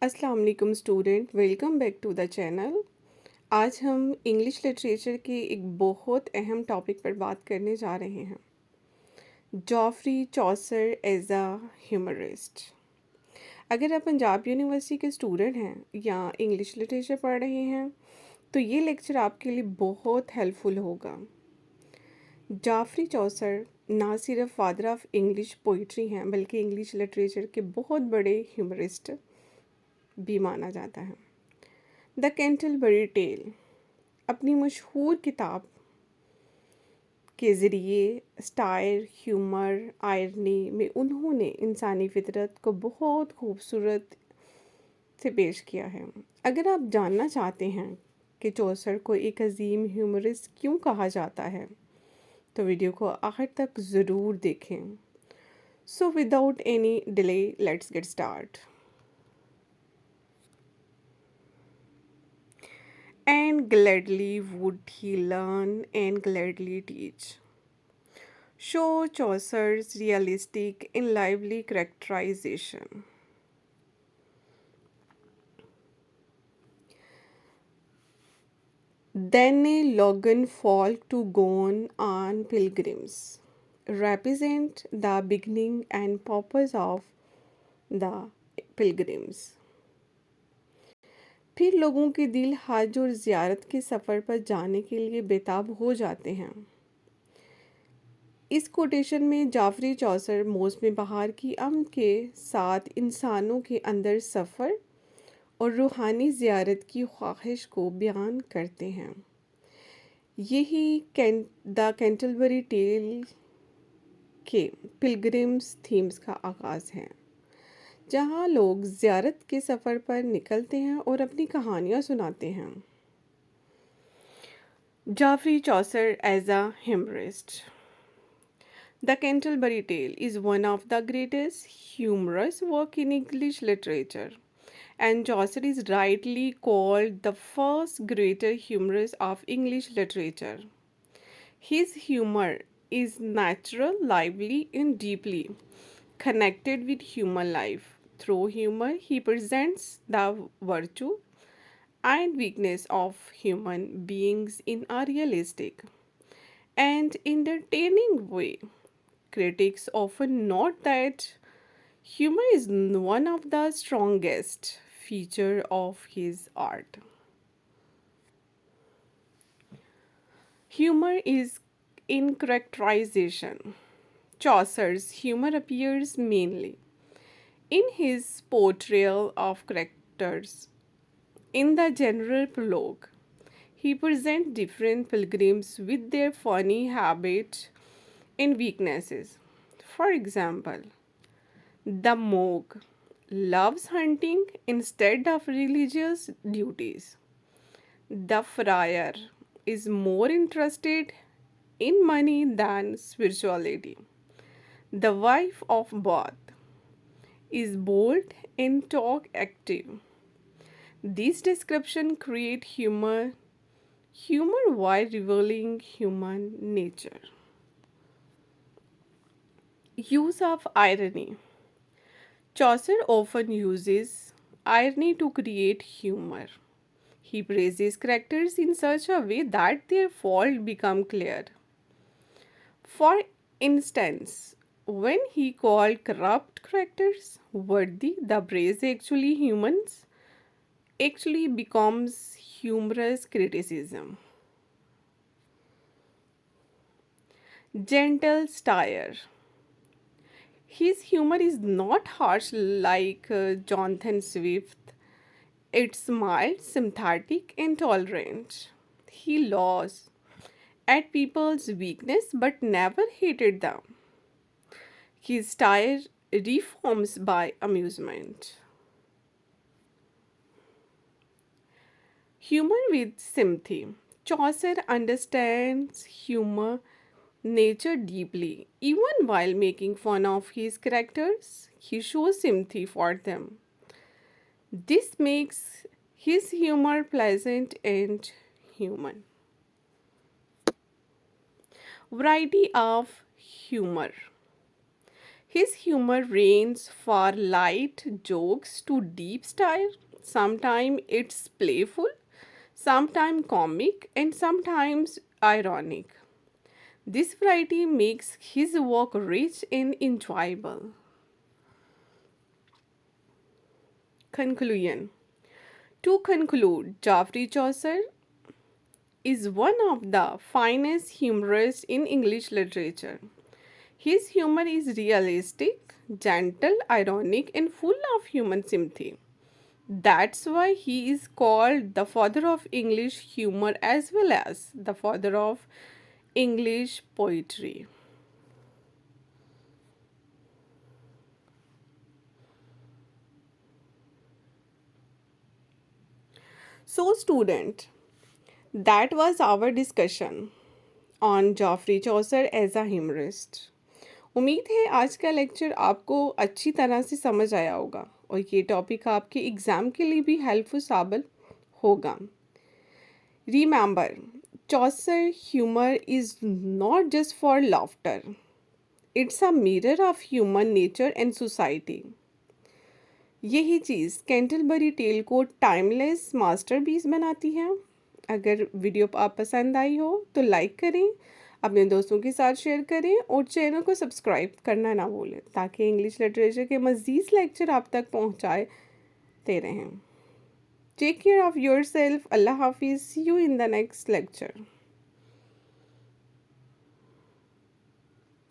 अस्सलाम वालेकुम student, welcome back to the channel. आज हम इंग्लिश लिटरेचर के एक बहुत अहम टॉपिक पर बात करने जा रहे हैं, Geoffrey Chaucer as a humorist. अगर आप पंजाब यूनिवर्सिटी के स्टूडेंट हैं या इंग्लिश लिटरेचर पढ़ रहे हैं तो ये लेक्चर आपके लिए बहुत हेल्पफुल होगा। जॉफ्री चॉसर ना सिर्फ फादर ऑफ इंग्लिश पोइट्री हैं बल्कि इंग्लिश लिटरेचर के बहुत बड़े ह्यूमरिस्ट भी माना जाता है। द कैंटरबरी टेल अपनी मशहूर किताब के ज़रिए स्टायर, ह्यूमर, आयरनी में उन्होंने इंसानी फितरत को बहुत खूबसूरत से पेश किया है। अगर आप जानना चाहते हैं कि चौसर को एक अजीम ह्यूमरिस्ट क्यों कहा जाता है तो वीडियो को आखिर तक ज़रूर देखें। So without any delay let's get start. And gladly would he learn and gladly teach. Show Chaucer's realistic and lively characterization. Then a Logan folk to gone on pilgrims, represent the beginning and purpose of the pilgrims. फिर लोगों के दिल हज और ज़ियारत के सफ़र पर जाने के लिए बेताब हो जाते हैं। इस कोटेशन में जाफरी चौसर मौसम बहार की अमद के साथ इंसानों के अंदर सफ़र और रूहानी ज़ियारत की ख्वाहिश को बयान करते हैं। यही द कैंटरबरी टेल के पिलग्रिम्स थीम्स का आगाज़ है, जहाँ लोग ज़ियारत के सफ़र पर निकलते हैं और अपनी कहानियाँ सुनाते हैं। Geoffrey Chaucer as a humorist. The Canterbury Tale is one of the greatest humorous work in English literature, and Chaucer is rightly called the first greater humorist of English literature. His humor is natural, lively, and deeply connected with human life. Through humor, he presents the virtue and weakness of human beings in a realistic and entertaining way. Critics often note that humor is one of the strongest features of his art. Humor is in characterization. Chaucer's humor appears mainly in his portrayal of characters. In the general prologue, he presents different pilgrims with their funny habits and weaknesses. For example, the monk loves hunting instead of religious duties. The friar is more interested in money than spirituality. The wife of Bath is bold and talk active. These descriptions create humor while revealing human nature. Use of irony. Chaucer often uses irony to create humor. He praises characters in such a way that their fault become clear. For instance, when he called corrupt characters worthy, the praise actually becomes humorous criticism. Gentle Style. His humor is not harsh like Jonathan Swift. It's mild, sympathetic, and tolerant. He laughs at people's weakness but never hated them. His style reforms by amusement. Humor with sympathy. Chaucer understands humor nature deeply. Even while making fun of his characters, he shows sympathy for them. This makes his humor pleasant and human. Variety of humor. His humor ranges from light jokes to deep style. Sometimes it's playful, sometimes comic, and sometimes ironic. This variety makes his work rich and enjoyable. Conclusion. To conclude, Geoffrey Chaucer is one of the finest humorists in English literature. His humor is realistic, gentle, ironic, and full of human sympathy. That's why he is called the father of English humor as well as the father of English poetry. So, student, that was our discussion on Geoffrey Chaucer as a humorist. उम्मीद है आज का lecture आपको अच्छी तरह से समझ आया होगा और ये टॉपिक आपके एग्ज़ाम के लिए भी हेल्पफुल साबित होगा. Remember, Chaucer humor is not just for laughter. It's a mirror of human nature and society. यही चीज़ कैंटरबरी टेल को टाइमलेस मास्टरपीस बनाती है. अगर वीडियो आप पसंद आई हो तो लाइक करें, अपने दोस्तों के साथ शेयर करें और चैनल को सब्सक्राइब करना ना भूलें ताकि इंग्लिश लिटरेचर के मज़ीद लेक्चर आप तक पहुँचाते रहें. Take care of yourself. Allah Hafiz. See you in the next lecture.